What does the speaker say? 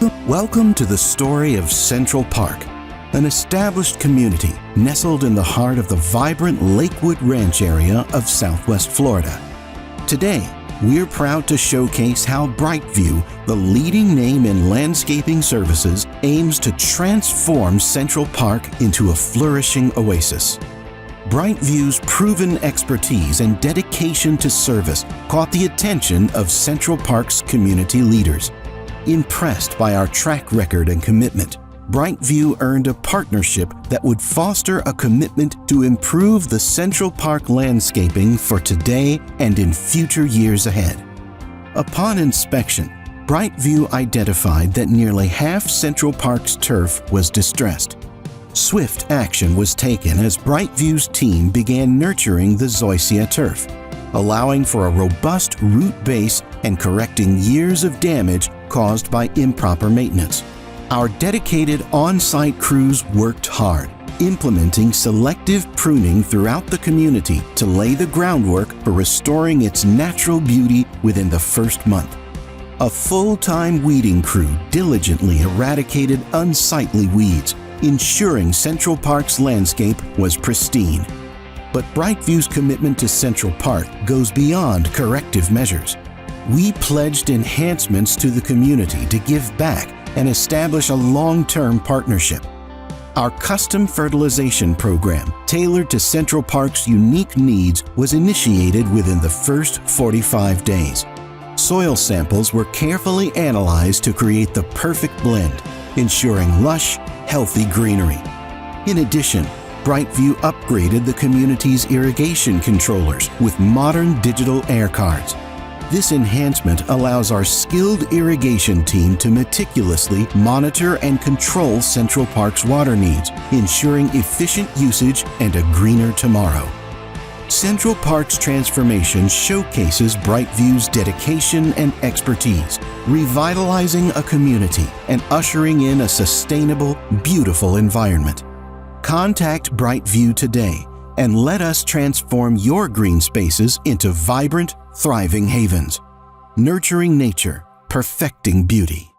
Welcome to the story of Central Park, an established community nestled in the heart of the vibrant Lakewood Ranch area of Southwest Florida. Today, we're proud to showcase how BrightView, the leading name in landscaping services, aims to transform Central Park into a flourishing oasis. BrightView's proven expertise and dedication to service caught the attention of Central Park's community leaders. Impressed by our track record and commitment, BrightView earned a partnership that would foster a commitment to improve the Central Park landscaping for today and in future years ahead. Upon inspection, BrightView identified that nearly half Central Park's turf was distressed. Swift action was taken as BrightView's team began nurturing the zoysia turf, allowing for a robust root base and correcting years of damage caused by improper maintenance. Our dedicated on-site crews worked hard, implementing selective pruning throughout the community to lay the groundwork for restoring its natural beauty within the first month. A full-time weeding crew diligently eradicated unsightly weeds, ensuring Central Park's landscape was pristine. But BrightView's commitment to Central Park goes beyond corrective measures. We pledged enhancements to the community to give back and establish a long-term partnership. Our custom fertilization program, tailored to Central Park's unique needs, was initiated within the first 45 days. Soil samples were carefully analyzed to create the perfect blend, ensuring lush, healthy greenery. In addition, BrightView upgraded the community's irrigation controllers with modern digital air cards. This enhancement allows our skilled irrigation team to meticulously monitor and control Central Park's water needs, ensuring efficient usage and a greener tomorrow. Central Park's transformation showcases BrightView's dedication and expertise, revitalizing a community and ushering in a sustainable, beautiful environment. Contact BrightView today and let us transform your green spaces into vibrant, thriving havens. Nurturing nature, perfecting beauty.